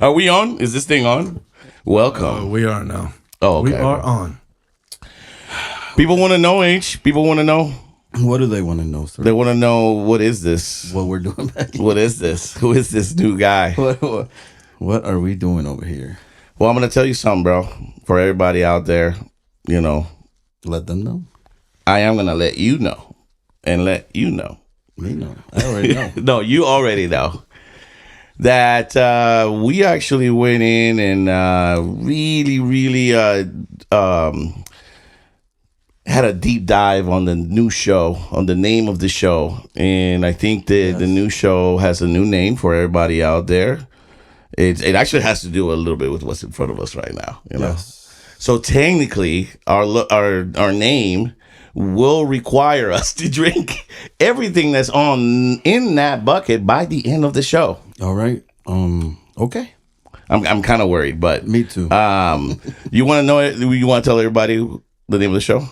Are we on? Is this thing on? Welcome. We are now. Oh, okay. We are on. People want to know, H. People want to know. What do they want to know, sir? They want to know, what is this? What we're doing back here? What is this? Who is this new guy? What are we doing over here? Well, I'm going to tell you something, bro. For everybody out there, Let them know. I am going to let you know and let you know. Me know. I already know. No, you already know that we actually went in and really had a deep dive on the new show, on the name of the show. And I think that the new show has a new name for everybody out there. It actually has to do a little bit with what's in front of us right now. Yes. So technically, our name will require us to drink everything that's in that bucket by the end of the show. All right. Okay. I'm kind of worried, but Me too. you want to know it? You want to tell everybody the name of the show?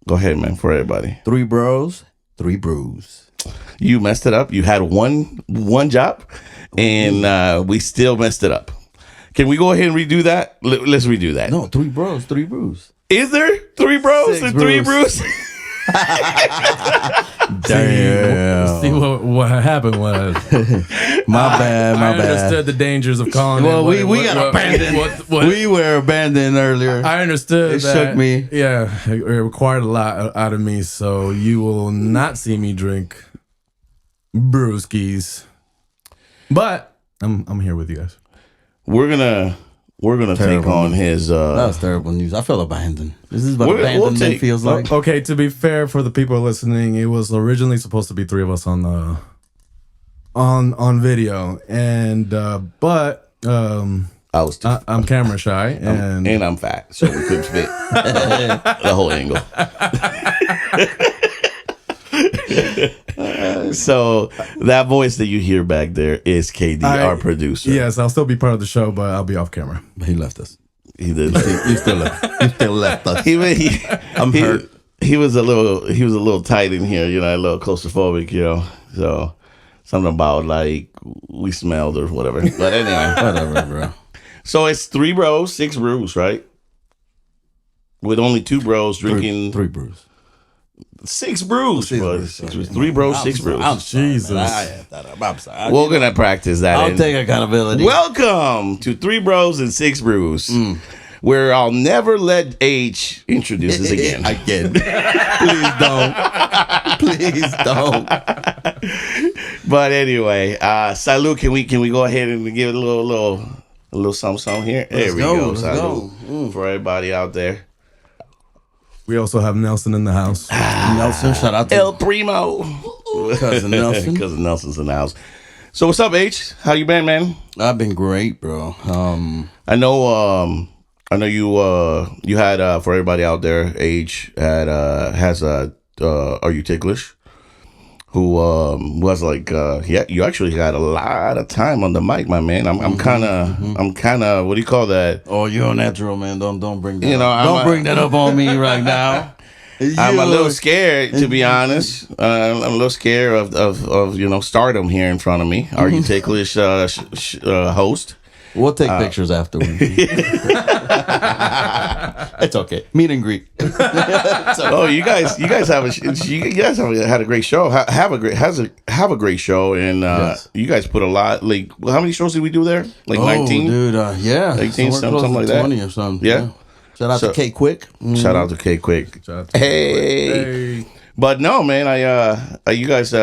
Go ahead, man, for everybody. 3 bros, 3 brews. You messed it up. You had one job, and we still messed it up. Can we go ahead and redo that? Let's redo that. No, 3 bros, 3 brews. Is there 3 bros 6 and 3 brews. brews? Damn. See what happened was My bad. I understood the dangers of calling. Well, it we got abandoned. We were abandoned earlier. I understood It that. shook me. Yeah, it required a lot out of me. So you will not see me drink brewskis, but I'm here with you guys. We're gonna take on his. That was terrible news. I felt abandoned. This is what We'll abandonment take- feels like. Okay, to be fair for the people listening, it was originally supposed to be 3 of us on the on video, and but I was too, I'm camera shy, and and I'm fat, so we couldn't fit the whole angle. So that voice that you hear back there is KD, our producer. yes, I'll still be part of the show, but I'll be off camera. But he left us. He did. He still left. He still left us. I'm hurt. He was a little tight in here, a little claustrophobic, So something about like we smelled or whatever. But anyway, Whatever, bro. so it's 3 bros, 6 brews, right? With only 2 bros drinking 3 brews. 6 brews. Six bud. brews, Six sorry. brews. 3 bros, 6 brews. I'm sorry, Jesus. man. I had that up. I'm sorry. We're gonna practice that. I'll in. take accountability. Welcome to 3 Bros and 6 Brews, where I'll never let H introduce us again. Again. Please don't. But anyway, salud. Can we go ahead and give it a little something here? There we go. Let's Salud for everybody out there. We also have Nelson in the house. Nelson, shout out to El Primo, cousin Nelson. Cousin Nelson's in the house. So what's up, H? How you been, man? I've been great, bro. I know you had for everybody out there, H has Are You Ticklish? Who was like you actually got a lot of time on the mic, my man. I'm kind of what do you call that? Oh, you're a natural, man. Don't bring that. You know, up. Don't bring that up on me right now. I'm a little scared, to be honest. I'm a little scared of stardom here in front of me. Are You Ticklish host? We'll take pictures afterwards. It's okay. Meet and greet. Oh, you guys have had a great show. Have a great show, and Yes. you guys put a lot. Like, how many shows did we do there? Like 19, dude. Yeah, 18, somewhere something close like to that. 20 or something. Yeah. Shout out So- to K Quick. Shout out to K Quick. Shout out to Hey. But no, man, you guys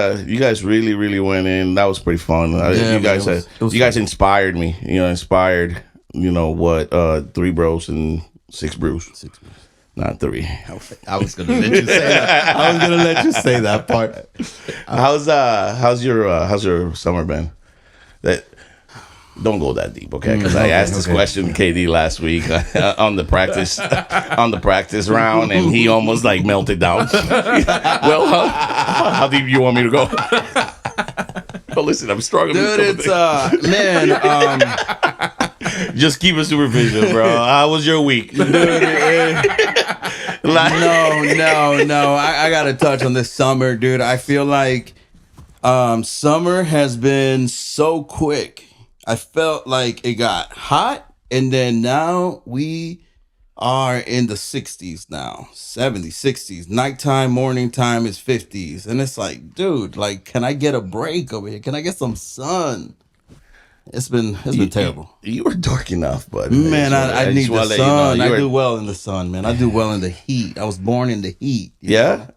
really went in. That was pretty fun. Yeah, You man, guys, it was you guys inspired me. Inspired. What 3 bros and 6 brews. 6 brews. Not 3. I was gonna let you say that. I was gonna let you say that part. How's your summer been? That don't go that deep, okay? Because I asked this question to KD last week on the practice round, and he almost like melted down. Well, how deep you want me to go? Well, listen, I'm struggling. Dude, it's man. Just keep a supervision, bro. How was your week? No. I gotta touch on this summer, dude. I feel like summer has been so quick. I felt like it got hot, and then now we are in the 60s now, 70s, 60s. Nighttime, morning time is 50s, and it's like, dude, like, can I get a break over here? Can I get some sun? It's been terrible. You were dark enough, but Man, I need the sun. I were- do well in the sun, man. I do well in the heat. I was born in the heat. you Yeah. know?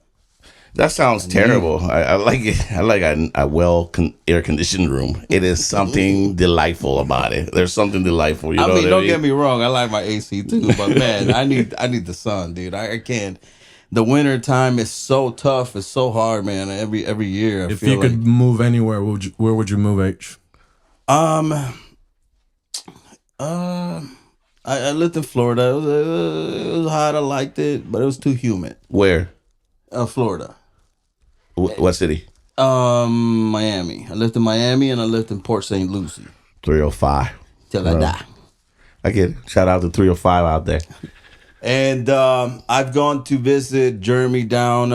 That sounds terrible. I like it. I like a air conditioned room. It is something delightful about it. There's something delightful. You know what Don't get me wrong. I like my AC too, but man, I need the sun, dude. I can't. The winter time is so tough. It's so hard, man. Every year, I If feel you could move anywhere, where would you move, H? I lived in Florida. It was hot. I liked it, but it was too humid. Where? Florida. What city? Miami. I lived in Miami and I lived in Port St. Lucie 305. till I die. I get it. Shout out to 305 out there. And I've gone to visit Jeremy down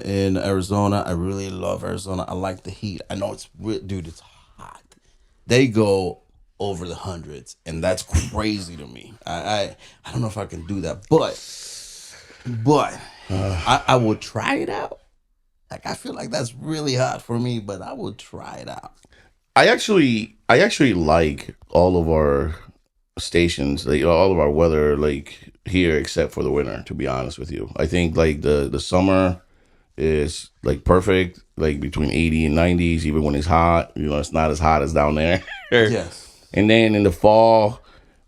in Arizona. I really love Arizona. I like the heat. I know dude, it's hot. They go over the hundreds, and that's crazy to me. I don't know if I can do that, but I will try it out. Like, I feel like that's really hot for me, but I will try it out. I actually like all of our stations, like all of our weather, like here, except for the winter. To be honest with you, I think like the summer is like perfect, like between 80 and 90s, even when it's hot. You know, it's not as hot as down there. Yes. And then in the fall,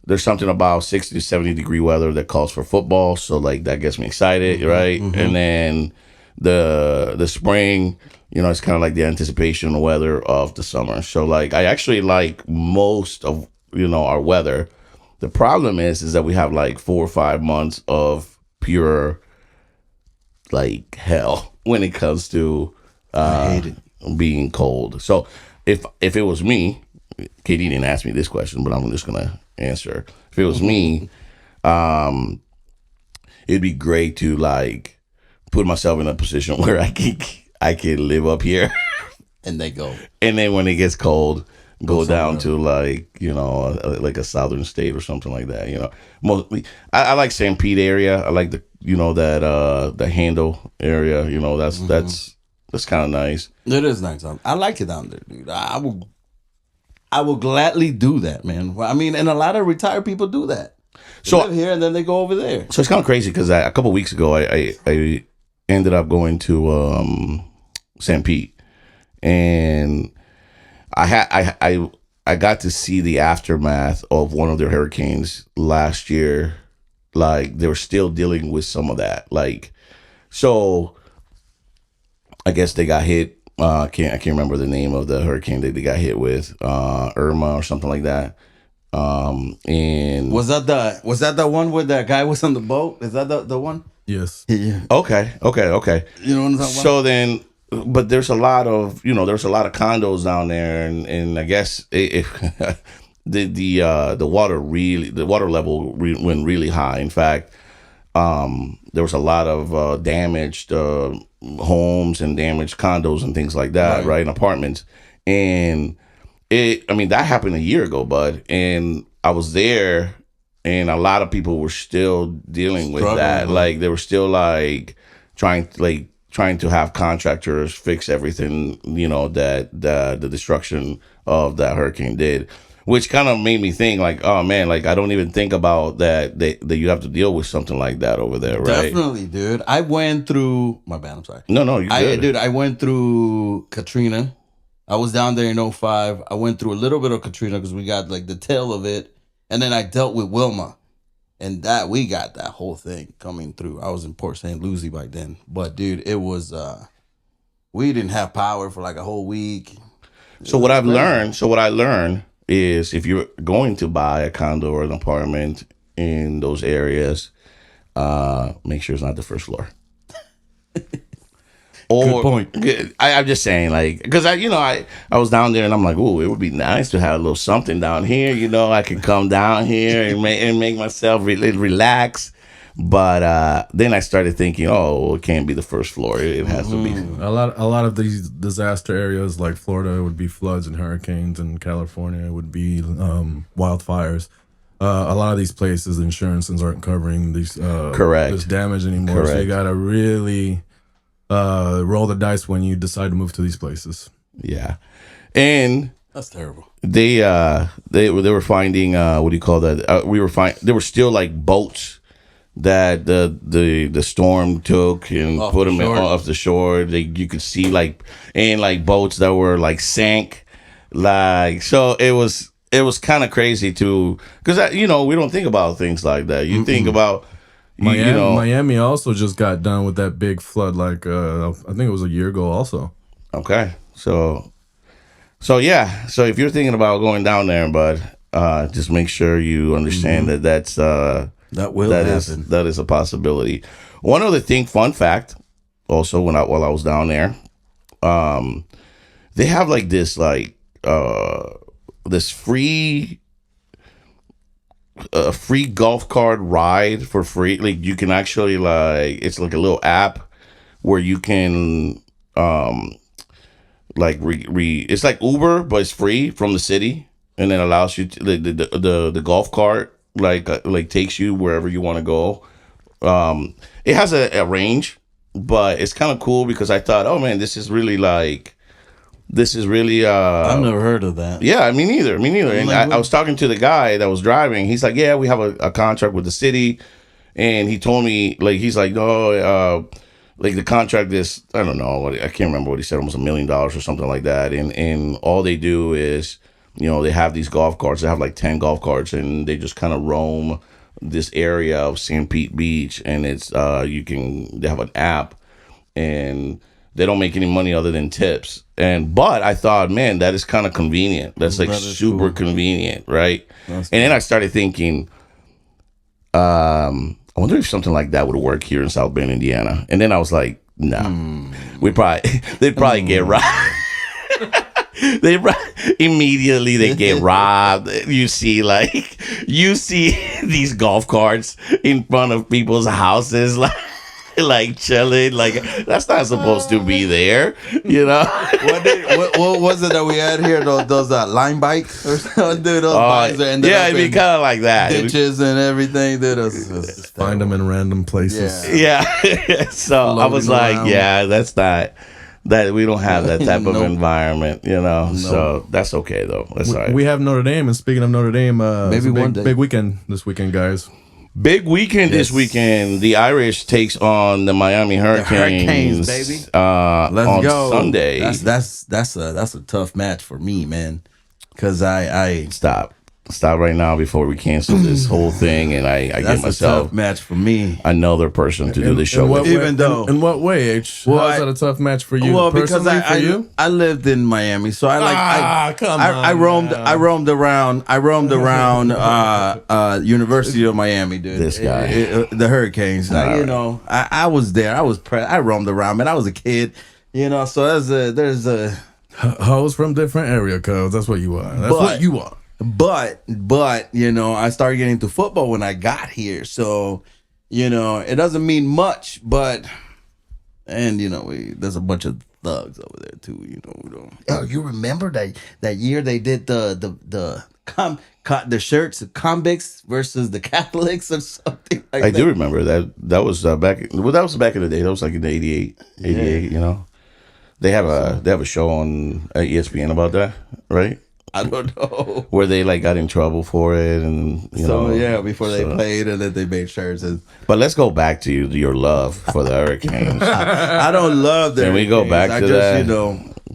there's something about 60 to 70 degree weather that calls for football. So like that gets me excited, right? And then the spring, you know, it's kind of like the anticipation weather of the summer. So like I actually like most of, you know, our weather. The problem is that we have like 4 or 5 months of pure like hell when it comes to I hate it. being cold. So if it was me, Katie didn't ask me this question, but I'm just gonna answer. If it was me, it'd be great to like put myself in a position where I can live up here, And they go. and then when it gets cold, go down somewhere. to like, you know, like a southern state or something like that. You know, mostly I like St. Pete area. I like the, you know, that the Handle area. You know, that's kind of nice. It is nice. I like it down there, dude. I will gladly do that, man. Well, I mean, and a lot of retired people do that. They So live here and then they go over there. So it's kind of crazy because a couple weeks ago, I ended up going to St. Pete, and I got to see the aftermath of one of their hurricanes last year. Like they were still dealing with some of that. Like, so I guess they got hit. I can't remember the name of the hurricane that they got hit with, Irma or something like that. And Was that the one where that guy was on the boat? Is that the one? Yes. Yeah. okay. You know what I'm talking about? So then, but there's a lot of condos down there, and I guess the water level went really high. In fact, there was a lot of damaged homes and damaged condos and things like that, right? And apartments. And that happened a year ago, bud. And I was there, and a lot of people were still dealing with that. Struggling. Like they were still like trying to have contractors fix everything, you know, that the destruction of that hurricane did. Which kind of made me think, like, oh man, like I don't even think about that you have to deal with something like that over there, right? Definitely, dude. I went through my bad. I'm sorry. No, you're good. Dude, I went through Katrina. I was down there in '05. I went through a little bit of Katrina because we got like the tail of it, and then I dealt with Wilma, and that we got that whole thing coming through. I was in Port St. Lucie by then, but dude, it was we didn't have power for like a whole week. So what I learned is if you're going to buy a condo or an apartment in those areas, make sure it's not the first floor. Good point. I'm just saying, like, because I was down there and I'm like, oh, it would be nice to have a little something down here. You know, I could come down here and make myself relax. But then I started thinking, oh, it can't be the first floor. It has to be. A lot of these disaster areas like Florida would be floods and hurricanes, and California would be wildfires. A lot of these places, insurances aren't covering these Correct. this damage anymore. Correct. So you gotta really roll the dice when you decide to move to these places. Yeah, and That's terrible. they were finding what do you call that? There were still like boats that the storm took and Off put the them shore. off the shore. You could see like boats that were like sank, like so it was kind of crazy too, because we don't think about things like that. You think about Miami also just got done with that big flood. Like I think it was a year ago. Also, Okay, so yeah, so if you're thinking about going down there, bud, just make sure you understand that that's That will happen. that is a possibility. One other thing, fun fact, also while I was down there, they have like this this free golf cart ride for free. Like you can actually it's like a little app where you can like it's like Uber, but it's free from the city, and it allows you to, the golf cart like takes you wherever you want to go. It has a range, but it's kind of cool because I thought, oh man, this is really I've never heard of that. yeah, me neither. And I was talking to the guy that was driving. He's like, yeah, we have a contract with the city, and he told me he's like, no, like the contract is, I don't know, I can't remember what he said, almost $1 million or something like that. And all they do is, they have these golf carts. They have like 10 golf carts, and they just kind of roam this area of St. Pete Beach. And it's they have an app, and they don't make any money other than tips. But I thought, man, that is kind of convenient. That's like super convenient, right? And then I started thinking, I wonder if something like that would work here in South Bend, Indiana. And then I was like, no, they'd probably get robbed. Immediately they get robbed. You see these golf carts in front of people's houses, like chilling. Like that's not supposed to be there, What was it that we had here? Those line bikes or something? Dude, those bikes that ended yeah, up it'd be in kind of like that. ditches and everything. Dude, find them in random places. Yeah. Yeah. So I was Floating like, around. yeah, that's not that we don't have that type of Nope. environment, So that's okay though. That's all right. We have Notre Dame, and speaking of Notre Dame, it's Maybe a one day. big weekend this weekend, guys. Big weekend this Yes. weekend. The Irish takes on the Miami Hurricanes, baby. on Let's go. Sunday. That's a tough match for me, man. Cause I Stop right now before we cancel this whole thing, and I get that's a myself tough match for me. another person to do the show with. Even though- in what way, H? Well, How's that a tough match for you? Well, because Personally, for you? I lived in Miami, so come I on roamed now. I roamed around University of Miami, dude. This guy. The Hurricanes. I was there. I roamed around, man. I was a kid, So there's a Hoes from different area codes. That's what you are. That's But- what you are. But I started getting into football when I got here, so it doesn't mean much, but there's a bunch of thugs over there too. We don't. Oh, you remember that year they did the shirts, the convicts versus the Catholics or something like I that. do remember that. That was back. Well, that was back in the day. That was like in the 88. They have a show on ESPN about that, right? I don't know. Where they got in trouble for it, and before they played, and then they made shirts. But let's go back to your love for the Hurricanes. I don't love them. Can we go back to that?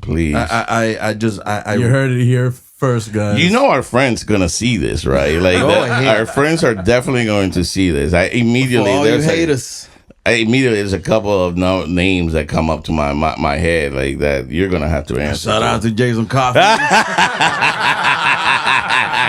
Please. You heard it here first, guys. Our friends gonna see this, right? Our friends are definitely going to see this. For all you haters. There's a couple of names that come up to my head that you're gonna have to answer. Shout out to Jason Coffey.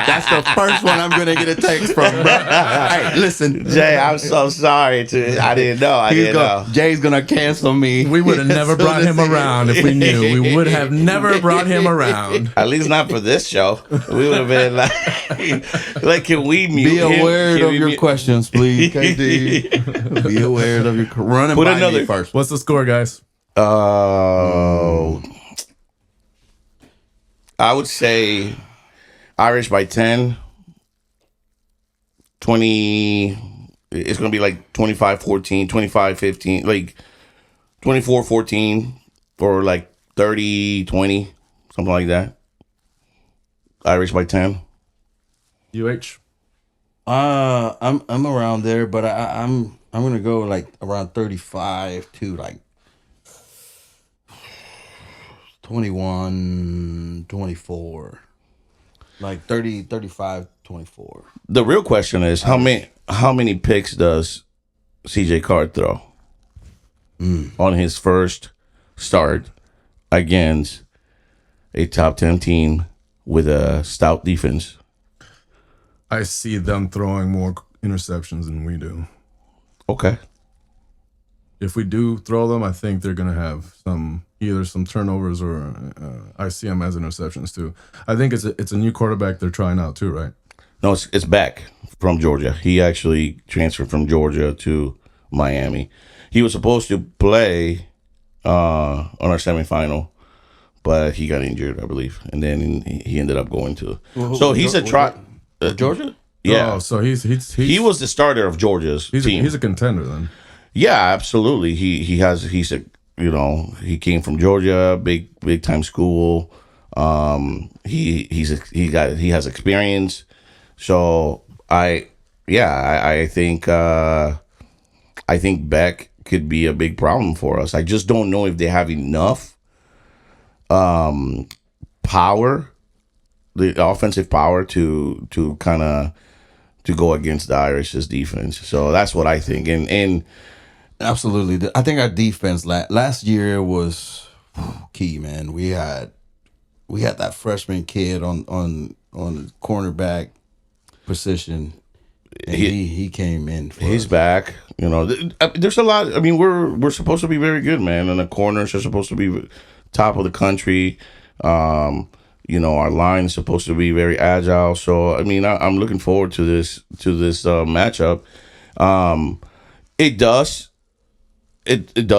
That's the first one I'm gonna get a text from, bro. Hey, listen, Jay, I'm so sorry. I didn't know. I didn't know. Jay's gonna cancel me. We would have never brought him around if we knew. We would have never brought him around. At least not for this show. We would have been like, can we mute Be him? aware Can of we your mute- questions, please, KD. Be aware of your running Put by another- me first. What's the score, guys? I would say Irish by 10. 20. It's going to be like 25-14, 25-15, like 24-14, or like 30-20, something like that. Irish by 10. UH? I'm around there, but I'm gonna go like around 35 to like 21, 24. Like 30, 35, 24. The real question is how many picks does CJ Carr throw on his first start against a top 10 team with a stout defense? I see them throwing more interceptions than we do. Okay. If we do throw them, I think they're going to have either some turnovers or I see them as interceptions too. I think it's a new quarterback they're trying out too, right? No, it's back from Georgia. He actually transferred from Georgia to Miami. He was supposed to play on our semifinal, but he got injured, I believe, and then he ended up going to. So he's a try. Georgia? Yeah. Oh, so He was the starter of Georgia's team. He's a contender then. Yeah, absolutely. He's a he came from Georgia, big time school. He has experience. So I think Beck could be a big problem for us. I just don't know if they have enough power, the offensive power to kind of to go against the Irish's defense. So that's what I think. And Absolutely. I think our defense last year was key, man. We had that freshman kid on the cornerback position. And he came in. He's back. You know, there's a lot. I mean, we're supposed to be very good, man. And the corners are supposed to be top of the country. You know, our line is supposed to be very agile. So, I mean, I'm looking forward to this matchup. It does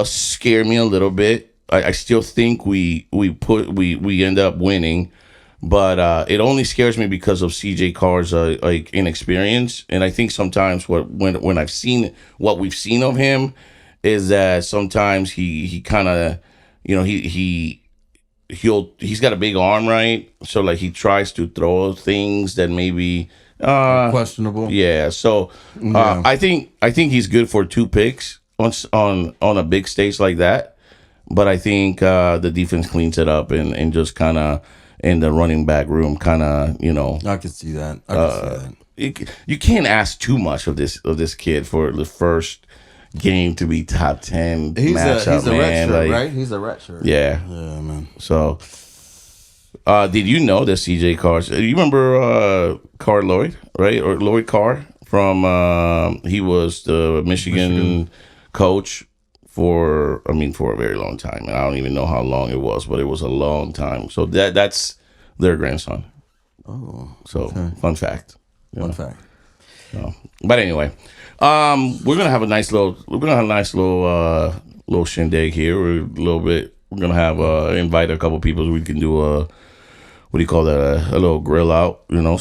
scare me a little bit. I still think we end up winning, but it only scares me because of CJ Carr's like inexperience. And I think sometimes when I've seen what we've seen of him is that sometimes he kind of, you know, he's got a big arm, right? So like he tries to throw things that maybe questionable. Yeah. So I think he's good for 2 picks on a big stage like that. But I think the defense cleans it up and just kind of in the running back room, kind of, you know. I can see that. You can't ask too much of this kid for the first game to be top 10 matchup, he's a man. red shirt, like, right? He's a red shirt. Yeah. Yeah, man. So, did you know that CJ Carr? You remember Carr Lloyd, right? Or Lloyd Carr from? He was the Michigan coach for a very long time. And I don't even know how long it was, but it was a long time. So that's their grandson. Oh, so okay. Fun fact. Fun fact. So, but anyway, we're gonna have a nice little shindig here. We're gonna have invite a couple people so we can do a what do you call that? A little grill out. You know,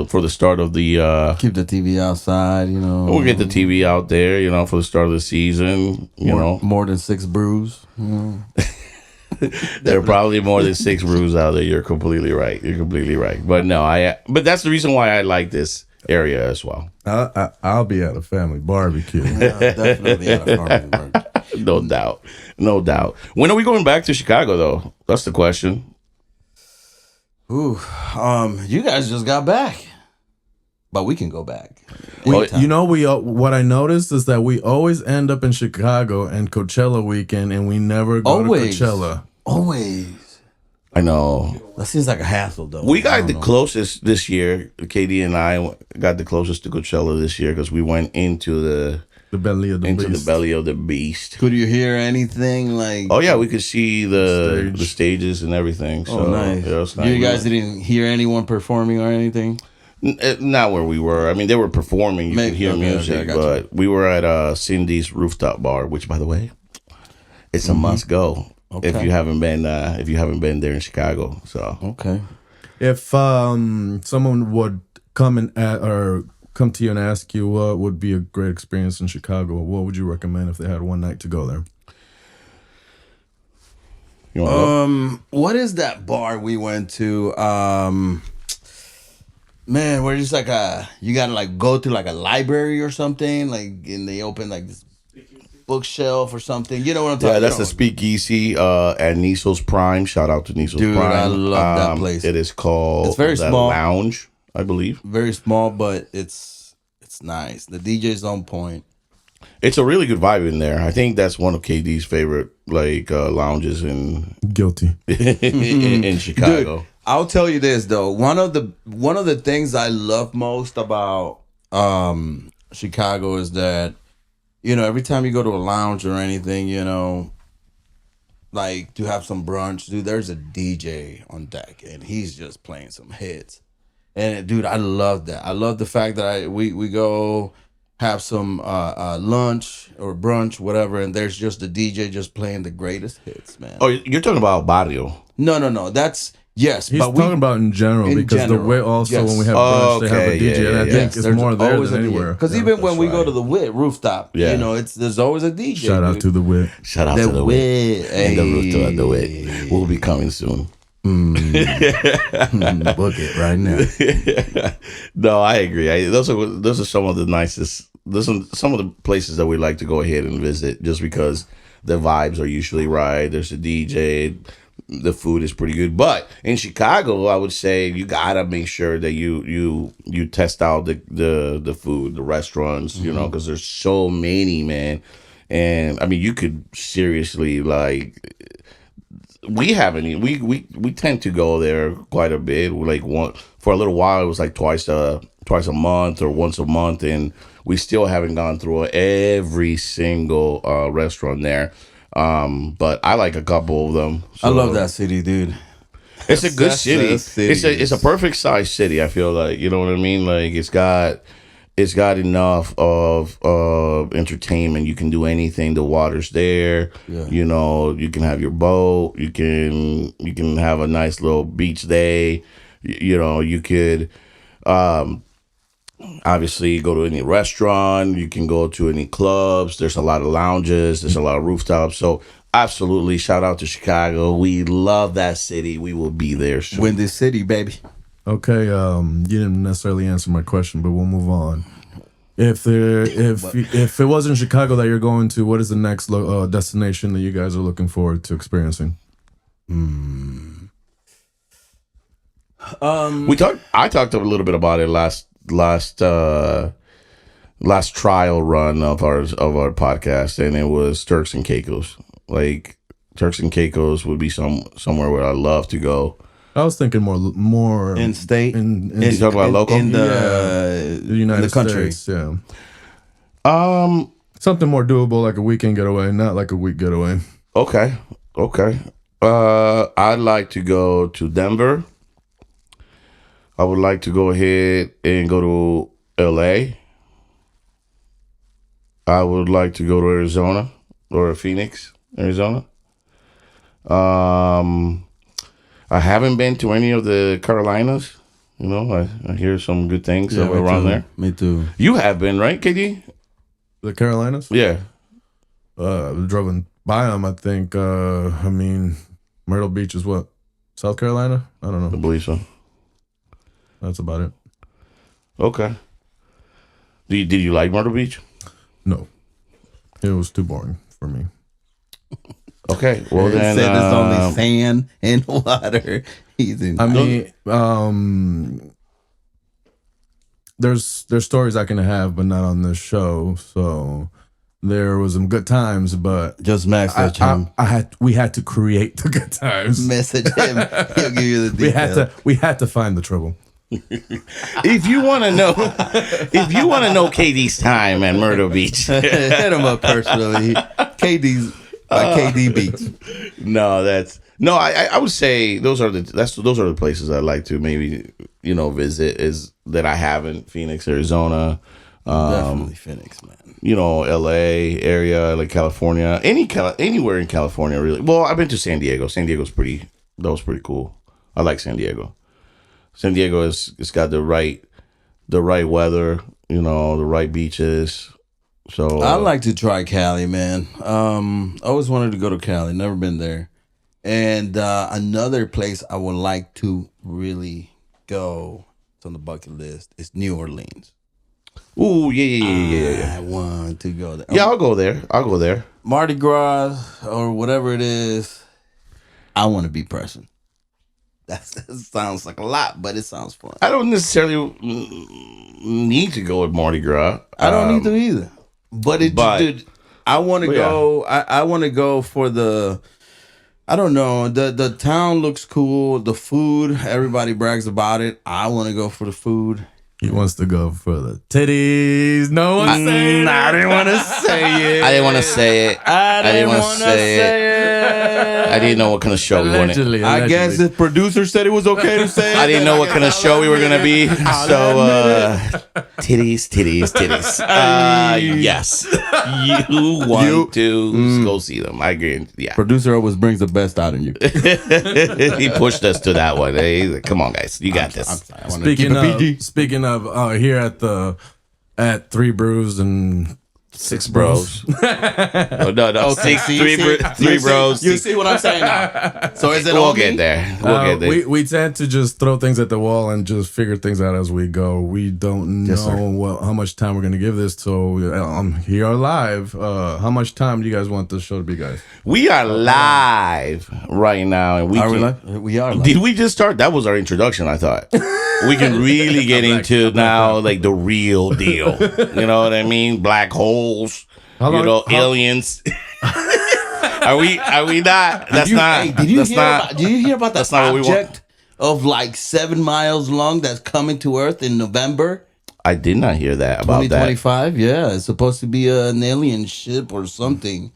for the start of the keep the TV outside. You know, we'll get the TV out there. You know, for the start of the season. More than 6 brews. You know. There are probably more than 6 brews out there. You're completely right. But no, but that's the reason why I like this area as well. I'll be at a family barbecue. Yeah, definitely at a family barbecue. No doubt. When are we going back to Chicago though? That's the question. Ooh, you guys just got back, but we can go back. You know, what I noticed is that we always end up in Chicago and Coachella weekend, and we never go to Coachella. Always. I know. That seems like a hassle, though. We I got don't the know. closest this year. KD and I got the closest to Coachella this year because we went into the belly of the beast. belly of the beast. Could you hear anything like? Oh yeah, we could see the Stage. stages and everything. So, Oh, nice. yeah, it was nice. You guys didn't hear anyone performing or anything? Not where we were. I mean, they were performing. You could hear Okay, music, okay, I got but we were at Cindy's rooftop bar, which, by the way, it's a must go if Okay. you haven't been there in Chicago. So Okay. If someone would come to you and ask you what would be a great experience in Chicago, what would you recommend if they had one night to go there? you want What is that bar we went to? Man, where just like you gotta like go to like a library or something, like and they open like this bookshelf or something. You know what I'm talking yeah, about? that's the Speakeasy at Niso's Prime. Shout out to Niso's Dude, Prime. I love that place. It is called It's very the small. Lounge, I believe. Very small, but it's nice. The DJ's on point. It's a really good vibe in there. I think that's one of KD's favorite lounges in Guilty. in Chicago. Dude, I'll tell you this though. One of the things I love most about Chicago is that, you know, every time you go to a lounge or anything, you know, like to have some brunch, dude, there's a DJ on deck and he's just playing some hits. And dude, I love that. I love the fact that we go have some lunch or brunch, whatever, and there's just the DJ just playing the greatest hits, man. Oh, you're talking about Barrio. No. That's yes, He's but talking about in general in because general, the way also yes. when we have Oh, brunch, they have a okay, DJ, yeah, and I yeah, think it's more there than anywhere. Because Yeah, even when that's we go right. to the Wit rooftop, Yeah. you know, there's always a DJ. Shout out to the Wit. Shout out to the Wit. And the rooftop of the Wit Hey. will be coming soon. Book it right now. No, I agree. Those are some of the nicest. Those are some of the places that we like to go ahead and visit, just because the vibes are usually right. There's a DJ. The food is pretty good, but in Chicago, I would say you gotta make sure that you test out the food, the restaurants, you know, because there's so many, man. And I mean, you could seriously we haven't we tend to go there quite a bit. Like one for a little while, it was like twice a month or once a month, and we still haven't gone through every single restaurant there. But I like a couple of them. I So love that city, dude. it's a good That's city. a city. It's a perfect size city. I feel like, you know what I mean. Like it's got enough of entertainment. You can do anything. The water's there. Yeah. You know, you can have your boat. You can have a nice little beach day. You know, you could obviously go to any restaurant. You can go to any clubs. There's a lot of lounges. There's a lot of rooftops. So absolutely, shout out to Chicago. We love that city. We will be there soon. Windy City, baby. Okay, you didn't necessarily answer my question, but we'll move on. If it wasn't Chicago that you're going to, what is the next destination that you guys are looking forward to experiencing? I talked a little bit about it last trial run of our podcast, and it was Turks and Caicos. Like Turks and Caicos would be somewhere where I love to go. I was thinking more In state? You talking about local? In the United in the country. States, yeah. Something more doable, like a weekend getaway, not like a week getaway. Okay. I'd like to go to Denver. I would like to go ahead and go to LA. I would like to go to Arizona or Phoenix, Arizona. I haven't been to any of the Carolinas. You know, I hear some good things around there. Me too. You have been, right, KD? The Carolinas? Yeah. Driven by them, I think. I mean, Myrtle Beach is what? South Carolina? I don't I know. believe so. That's about it. Okay. Did you like Myrtle Beach? No. It was too boring for me. Okay. Well, He then. said it's only sand and water. He's in. I mean, there's stories I can have, but not on this show. So there was some good times, but Just message him. we had to create the good times. Message him. He'll give you the details. We had to find the trouble. If you want to know, KD's time at Myrtle Beach, Hit him up personally. KD's by KD Beats. I would say those are the places I'd like to maybe visit is that I haven't. Phoenix, Arizona, Definitely Phoenix, man. LA area, like California, anywhere in California really. Well, I've been to San Diego. That was pretty cool. I like San Diego. San Diego it's got the right weather, the right beaches. So I'd like to try Cali, man. I always wanted to go to Cali, never been there. And another place I would like to really go, it's on the bucket list, is New Orleans. Ooh, yeah. I want to go there. Yeah, I'll go there. Mardi Gras or whatever it is, I want to be present. That sounds like a lot, but it sounds fun. I don't necessarily need to go with Mardi Gras. I don't need to either. But dude, I want to go. I want to go for the. I don't know. The town looks cool. The food, everybody brags about it. I want to go for the food. He wants to go for the titties. No one's saying it. I didn't want to say it. I didn't want to say it. I didn't want to say it. I didn't know what kind of show we wanted. Allegedly. I guess the producer said it was okay to say it. I didn't know what kind of show we were gonna be. So titties. Yes, you want to go see them. I agree. Yeah, Producer always brings the best out in you. he pushed us to that one. He's like, come on, guys, you got this. Speaking of here at Three Brews and Six bros. No. Okay, three bros. You see what I'm saying now? So is it We'll all get me? there. We'll get there. We tend to just throw things at the wall and just figure things out as we go. We don't know how much time we're going to give this. So here live. How much time do you guys want this show to be, guys? We are live right now, and We are live. Did we just start? That was our introduction. I thought we can really get into now, like the real deal. You know what I mean? Black holes. Aliens. Are we not? That's not. Did you hear about that not what we want. object of like 7 miles long that's coming to Earth in November? I did not hear that about 2025. Yeah, it's supposed to be an alien ship or something.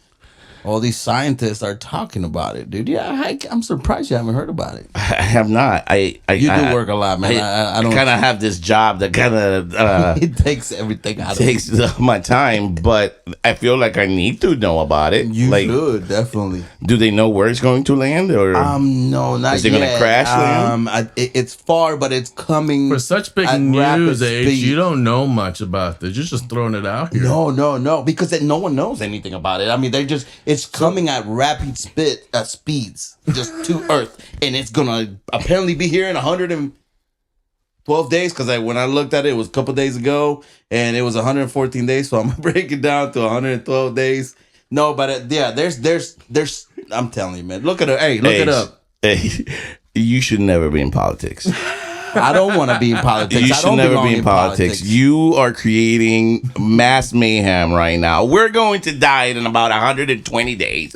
All these scientists are talking about it, dude. Yeah, I'm surprised you haven't heard about it. I have not. You do work a lot, man. I don't kind of have this job that kind of it takes everything out of takes my time, but I feel like I need to know about it. You should definitely. Do they know where it's going to land, or no, not is it going to crash land? It's far, but it's coming for such big news age. You don't know much about this. You're just throwing it out here. No, because no one knows anything about it. I mean, it's coming at rapid speeds just to Earth, and it's gonna apparently be here in 112 days. Because when I looked at it, it was a couple days ago, and it was 114 days. So I'm gonna break it down to 112 days. No, but there's. I'm telling you, man. Look at it. Hey, look it up. Hey, you should never be in politics. I don't want to be in politics. You should never be in politics. You are creating mass mayhem right now. We're going to die in about 120 days.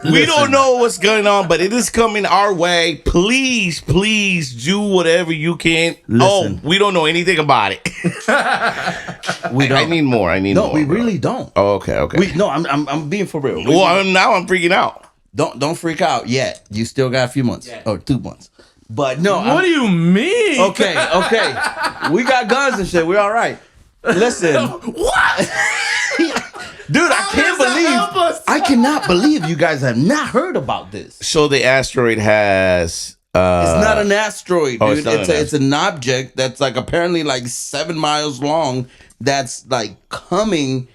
We don't know what's going on, but it is coming our way. Please do whatever you can. Listen. We don't know anything about it. We don't. I need more. No, we really don't. Oh, okay. I'm being for real. Now I'm freaking out. Don't freak out yet. You still got a few months or 2 months. But no, what do you mean? Okay. We got guns and shit. We're all right. Listen. What? Dude, I cannot believe you guys have not heard about this. So the asteroid has it's not an asteroid, dude. It's an object that's like apparently like 7 miles long that's like coming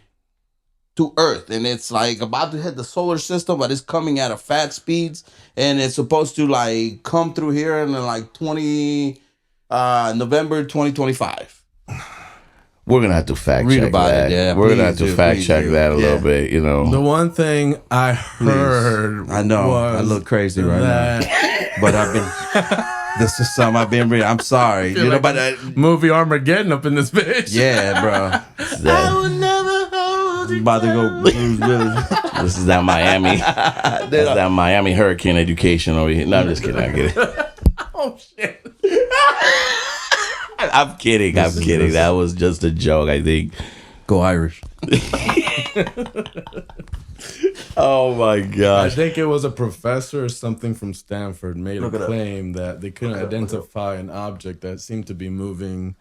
to Earth, and it's like about to hit the solar system, but it's coming at a fast speeds, and it's supposed to like come through here in like November 2025. We're gonna have to fact Read check about that. it, yeah. We're gonna have to fact check that a little bit. The one thing I heard, I know I look crazy right now, but I've been. This is something I've been reading. I'm sorry, you know, like but movie Armageddon up in this bitch. Yeah, bro. I would never hold About to go Bruce Willis. This is that Miami. That's that Miami hurricane education over here. No, I'm just kidding. I get it. Oh shit! I'm kidding. That was just a joke, I think. Go Irish. Oh my I gosh. think it was a professor or something from Stanford made a claim that they couldn't identify an object that seemed to be moving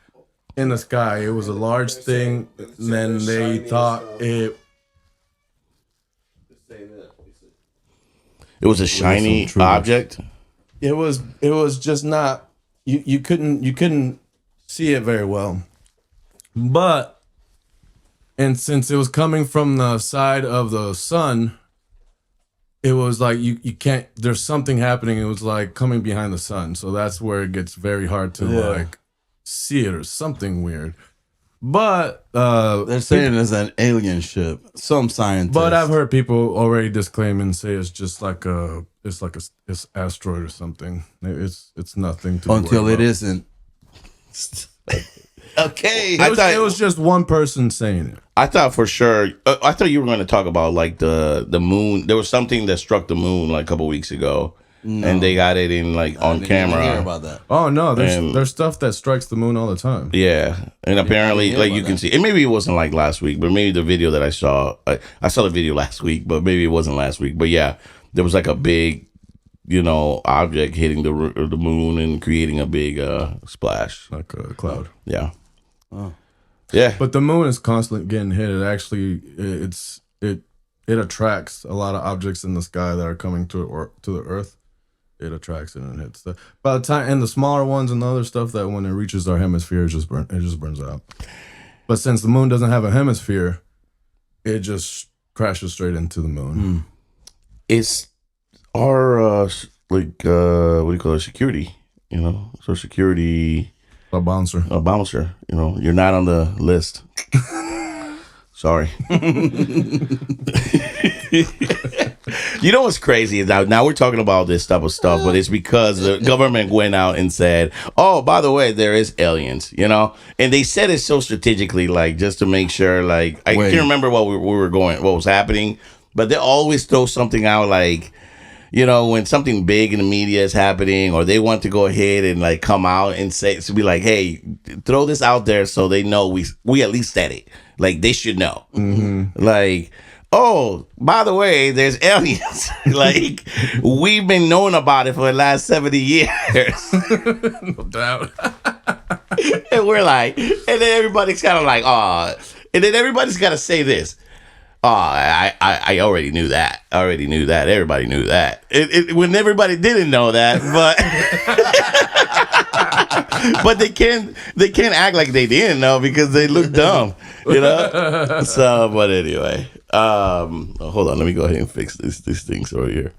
in the sky. It was a large thing. Then they thought it. It was a shiny object. It was just not. You couldn't see it very well, but. And since it was coming from the side of the sun, it was like you can't. There's something happening. It was like coming behind the sun, so that's where it gets very hard to like see it or something weird. But they're saying it's an alien ship. Some scientists. But I've heard people already disclaim and say it's just like it's asteroid or something. It's nothing to until it isn't. Okay, it was just one person saying it. I thought for sure. I thought you were going to talk about like the moon. There was something that struck the moon like a couple weeks ago, and they got it in like on camera. Hear about that? Oh no, there's stuff that strikes the moon all the time. Yeah, and apparently, like you can see, and maybe it wasn't like last week, but maybe the video that I saw the video last week, but maybe it wasn't last week. But yeah, there was like a big, object hitting the moon and creating a big splash, Like a cloud. Yeah. Oh. Yeah. But the moon is constantly getting hit. It actually it attracts a lot of objects in the sky that are coming to the Earth. It attracts it and hits the. By the time, and the smaller ones and the other stuff, that when it reaches our hemisphere, it just burns out. But since the moon doesn't have a hemisphere, it just crashes straight into the moon. It's our what do you call it? Security. So security. A bouncer. You're not on the list. Sorry. You know what's crazy is now we're talking about this type of stuff, but it's because the government went out and said, "Oh, by the way, there is aliens," and they said it so strategically, like just to make sure. Like I can't remember what we were going, what was happening, but they always throw something out like. When something big in the media is happening, or they want to go ahead and like come out and say, to be like, hey, throw this out there so they know we at least said it. Like they should know. Mm-hmm. Like, oh, by the way, there's aliens. Like we've been knowing about it for the last 70 years. No doubt. And we're like, and then everybody's kind of like, oh, and then everybody's got to say this. Oh, I already knew that. Everybody knew that. When everybody didn't know that, but they can't act like they didn't know because they look dumb, So, but anyway, hold on. Let me go ahead and fix these things over here.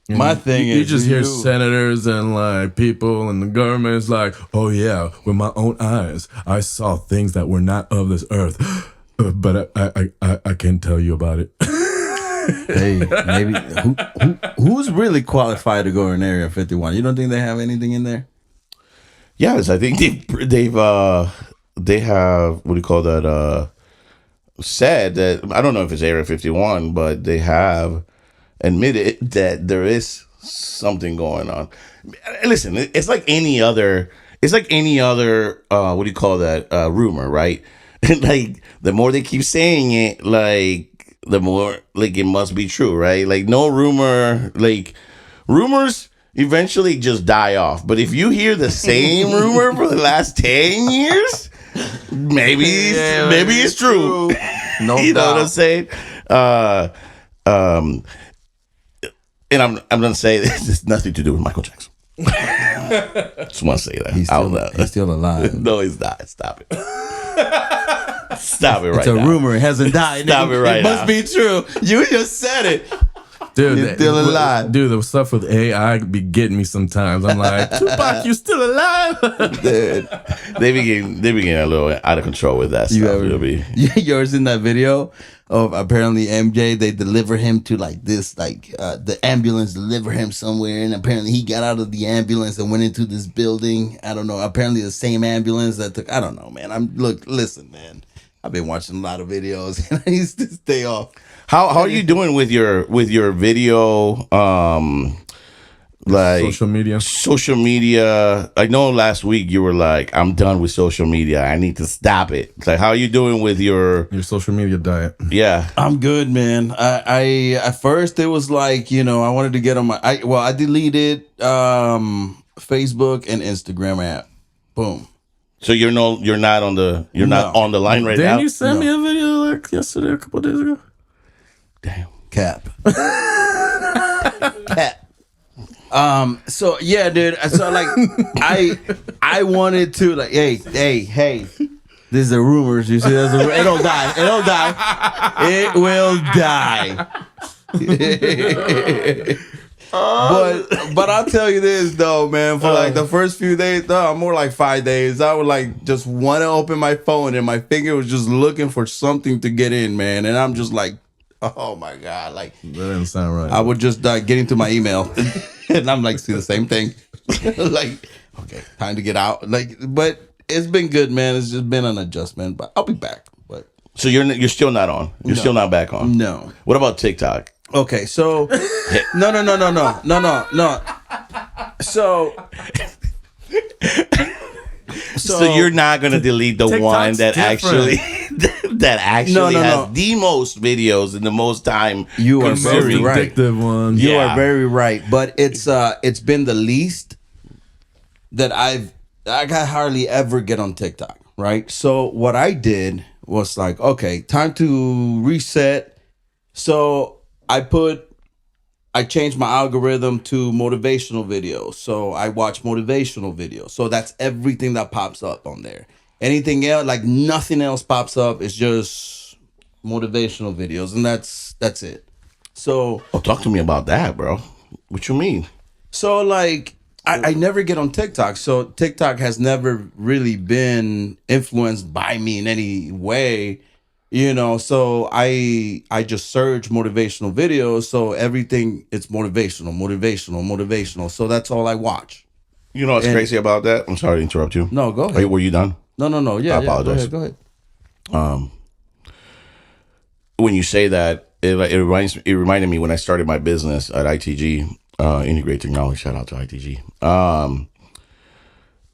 My thing is, you just hear senators and like people and the government is like, oh yeah, with my own eyes, I saw things that were not of this earth. But I can't tell you about it. Hey, maybe who's really qualified to go in Area 51? You don't think they have anything in there? Yes, I think they have what do you call that? Said that I don't know if it's Area 51, but they have admitted that there is something going on. Listen, it's like any other. What do you call that? Rumor, right? Like the more they keep saying it, like the more like it must be true, right? Like no rumor, like rumors eventually just die off. But if you hear the same rumor for the last 10 years, maybe it's true. No you doubt. know what I'm saying? And I'm gonna say this has nothing to do with Michael Jackson. Just want to say that. He's still alive. No, he's not. Stop it. Stop it right now. It's a rumor. It hasn't died. Stop it right now. It must be true. You just said it. Dude, He's still alive. Dude, the stuff with AI be getting me sometimes. I'm like, Tupac, you still alive? Dude, they be getting a little out of control with that stuff. You ever seen that video of apparently MJ? They deliver him to like this, the ambulance deliver him somewhere, and apparently he got out of the ambulance and went into this building. I don't know. Apparently the same ambulance that took. I don't know, man. Listen, man. I've been watching a lot of videos, and I used to stay off. How are you doing with your video? Like Social media. Social media. I know last week you were like, "I'm done with social media. I need to stop it." It's like, how are you doing with your? Your social media diet. Yeah, I'm good, man. I at first it was like, I wanted to get on my. I deleted Facebook and Instagram app. Boom. so you're not on the line right now. Didn't you send me a video like yesterday, a couple of days ago? Damn. Cap. Cap. So yeah, dude. So like, I wanted to like, hey. This is the rumors. You see, it'll die. It'll die. It will die. But I'll tell you this though, man. For like the first few days, more like 5 days, I would like just want to open my phone and my finger was just looking for something to get in, man. And I'm just like, oh my god, like That didn't sound right. I would just get into my email, and I'm like, see the same thing. Like, okay, time to get out. Like, but it's been good, man. It's just been an adjustment, but I'll be back. But So you're still not on. You're still not back on. no. What about TikTok? Okay, so no. So you're not gonna delete the TikTok's one that different. actually No. has the most videos and the most time. You are Most very right. addictive one. You Yeah. are very right, but it's been the least that I hardly ever get on TikTok, right? So what I did was like, okay, time to reset. So I changed my algorithm to motivational videos. So I watch motivational videos. So that's everything that pops up on there. Anything else, like nothing else pops up. It's just motivational videos, and that's it. So Oh, talk to me about that, bro. What you mean? So like I never get on TikTok. So TikTok has never really been influenced by me in any way. So I just search motivational videos. So everything it's motivational. So that's all I watch. You know what's crazy about that? I'm sorry to interrupt you. No, go ahead. Wait, were you done? No. Yeah, I apologize. Go ahead. When you say that, it reminded me when I started my business at ITG, Integrate Technology. Shout out to ITG.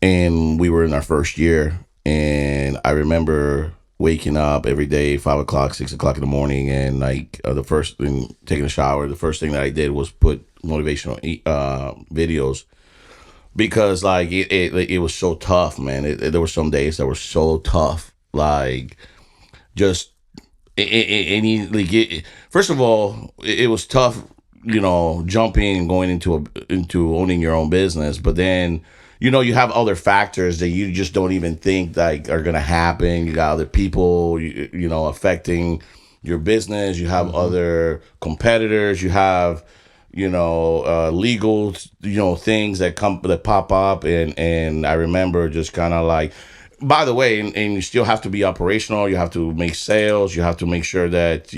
And we were in our first year, and I remember waking up every day, 5 o'clock, 6 o'clock in the morning, and like the first thing, taking a shower. The first thing that I did was put motivational videos. Because like it was so tough, man. There were some days that were so tough. Like just first of all, it was tough, jumping and going into owning your own business. But then, you have other factors that you just don't even think like are gonna happen. You got other people, affecting your business. You have other competitors. You have legal, things that pop up, and I remember just kind of like, by the way, and you still have to be operational. You have to make sales. You have to make sure that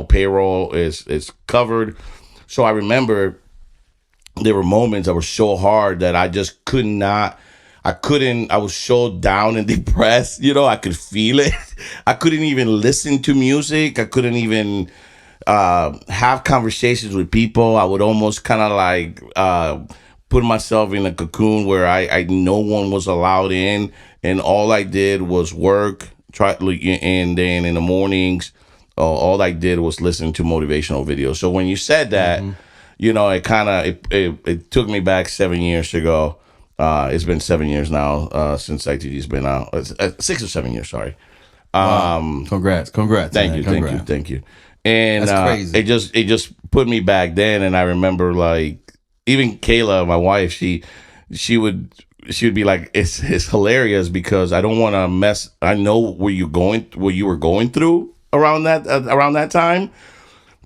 payroll is covered. So I remember there were moments that were so hard that I just could not. I was so down and depressed. I could feel it. I couldn't even listen to music. I couldn't even have conversations with people. I would almost kind of like put myself in a cocoon where I no one was allowed in, and all I did was work. And then in the mornings, all I did was listen to motivational videos. So when you said that, it took me back 7 years ago. It's been 7 years now since ITG's been out. 6 or 7 years, sorry. Congrats. Thank you. And That's crazy. It just put me back then, and I remember like even Kayla, my wife, she would be like, it's hilarious because I don't want to mess. I know what you were going through around that time,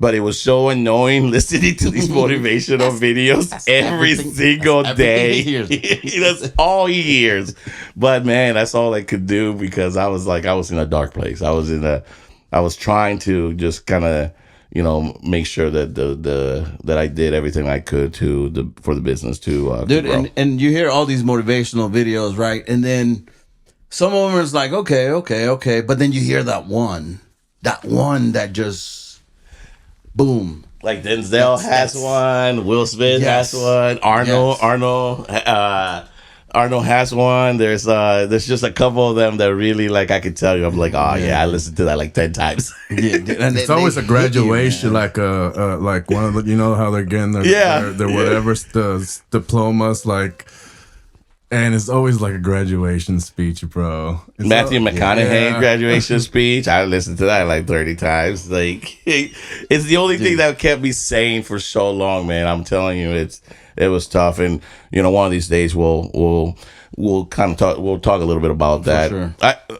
but it was so annoying listening to these motivational videos every single day. That's all he hears. But man, that's all I could do because I was in a dark place. I was trying to just kind of, make sure that that I did everything I could for the business to Dude, grow. and you hear all these motivational videos, right? And then some of them is like, okay. But then you hear that one that just boom. Like Denzel has one, Will Smith has one, Arnold has one. There's just a couple of them that really like I could tell you. I'm like, oh yeah, I listened to that like 10 times. It's always a graduation, like one of the, you know how they're getting their whatever the diplomas, like. And it's always like a graduation speech, bro. Matthew McConaughey graduation speech. I listened to that like 30 times. Like, it's the only thing that kept me sane for so long, man. I'm telling you, it was tough. And you know, one of these days we'll kind of talk. We'll talk a little bit about that. Sure.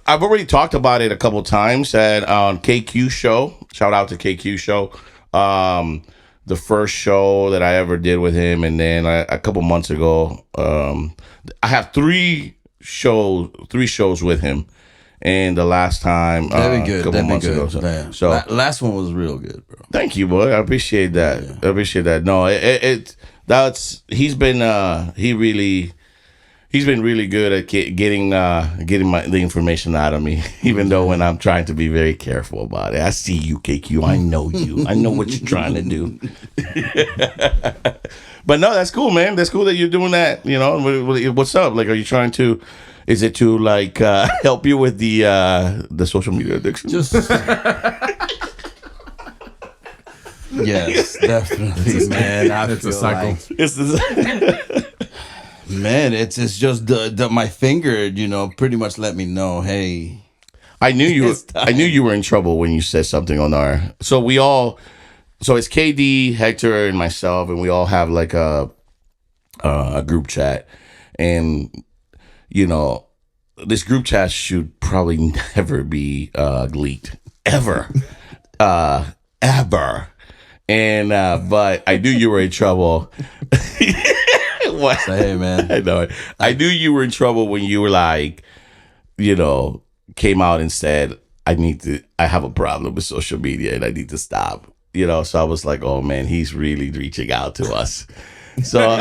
I've already talked about it a couple times on KQ show. Shout out to KQ show. The first show that I ever did with him, and then a couple months ago, I have three shows with him, and the last time that'd be good. A couple months ago. So last one was real good, bro. Thank you, boy. I appreciate that. Yeah. I appreciate that. No, he's been really good at getting the information out of me, even though when I'm trying to be very careful about it. I see you, KQ. I know you. I know what you're trying to do. But no, that's cool, man. That's cool that you're doing that. You know, what's up? Like, are you trying to? Is it to like help you with the social media addiction? Just yes, definitely, man. It's a cycle. Man, it's just the my finger, you know, pretty much let me know, hey. I knew you were in trouble when you said something on our. So it's KD, Hector, and myself, and we all have like a group chat, and you know, this group chat should probably never be leaked ever, ever. And but I knew you were in trouble. What? Hey, man. I know it. I knew you were in trouble when you were like, you know, came out and said, I have a problem with social media and I need to stop. You know, so I was like, oh man, he's really reaching out to us. So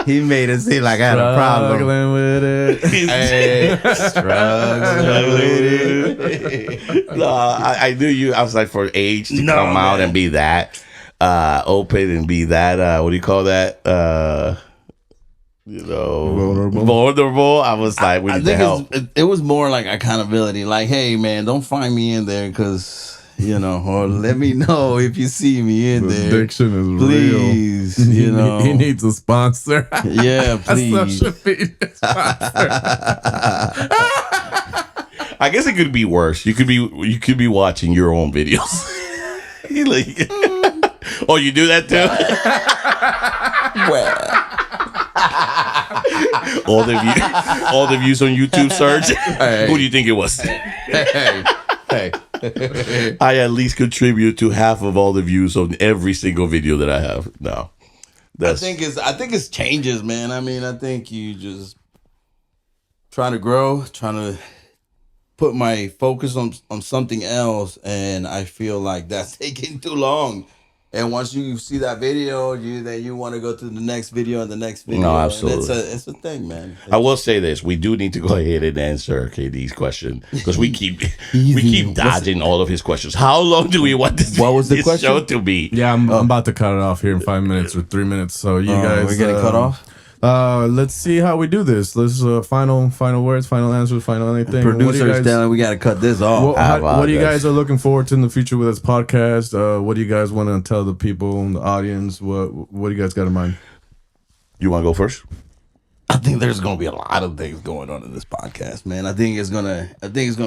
he made it seem like I had a problem. Struggling with it. Struggling with it. No, I knew you. I was like, for age to come out and be that open and be that what do you call that? You know, vulnerable. I was like, we need to help. It was more like accountability. Like, hey man, don't find me in there because. You know, or let me know if you see me in there. Addiction is please, real. You know, he needs a sponsor. Yeah, please. Should be a sponsor. I guess it could be worse. You could be watching your own videos. Like, oh, you do that too? Well. all the views on YouTube search. Hey. Who do you think it was? Hey. I at least contribute to half of all the views on every single video that I have. No, I think it's changes, man. I mean, I think you just trying to grow, trying to put my focus on something else, and I feel like that's taking too long. And once you see that video, then you want to go to the next video and the next video. No, absolutely. It's a thing, man. I will say this: we do need to go ahead and answer KD's question because we keep dodging all of his questions. How long do we want this show to be? Yeah, I'm about to cut it off here in 5 minutes or 3 minutes. So you guys, we're getting cut off. Let's see how we do this. Let's final words, final answers, final anything. Producers telling we got to cut this off. What do you guys are looking forward to in the future with this podcast? What do you guys want to tell the people in the audience? What do you guys got in mind? You want to go first? I think there's gonna be a lot of things going on in this podcast, man. I think it's gonna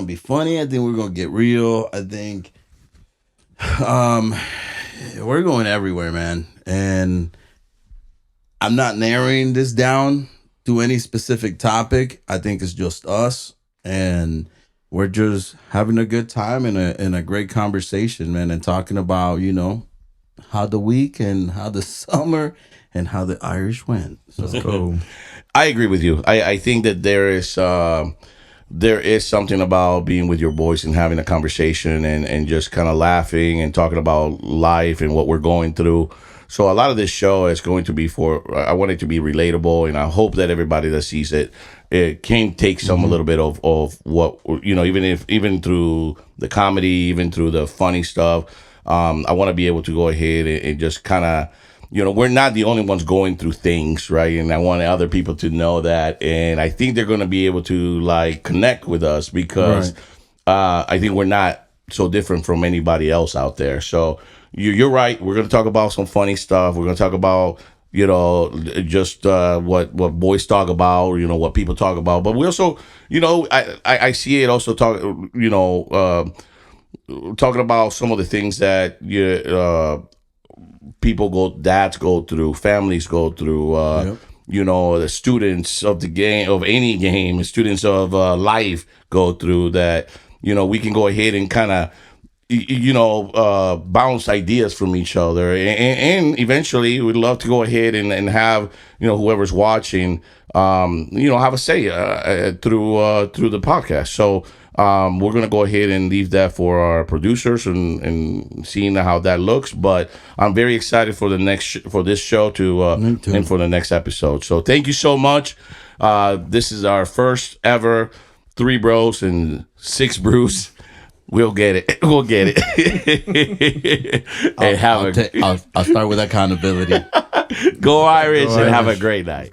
be funny. I think we're gonna get real. I think we're going everywhere, man. And I'm not narrowing this down to any specific topic. I think it's just us, and we're just having a good time and a great conversation, man, and talking about, you know, how the week and how the summer and how the Irish went. So cool. I agree with you. I think that there is something about being with your boys and having a conversation and just kind of laughing and talking about life and what we're going through. So a lot of this show is going to be I want it to be relatable, and I hope that everybody that sees it can take some a little bit of what, even through the comedy, even through the funny stuff. I want to be able to go ahead and just kind of, we're not the only ones going through things, right? And I want other people to know that. And I think they're going to be able to like connect with us because I think we're not so different from anybody else out there. So you're right. We're going to talk about some funny stuff. We're going to talk about, just what boys talk about, what people talk about. But we also, I see it also talking about some of the things that dads go through, families go through, the students of the game, of any game, students of life go through that, we can go ahead and kind of, bounce ideas from each other. And eventually we'd love to go ahead and have, whoever's watching, have a say through the podcast. So, we're going to go ahead and leave that for our producers and seeing how that looks. But I'm very excited for for this show and for the next episode. So thank you so much. This is our first ever 3 Bros and 6 Brews. We'll get it. We'll get it. I'll start with accountability. Go Irish and have a great night.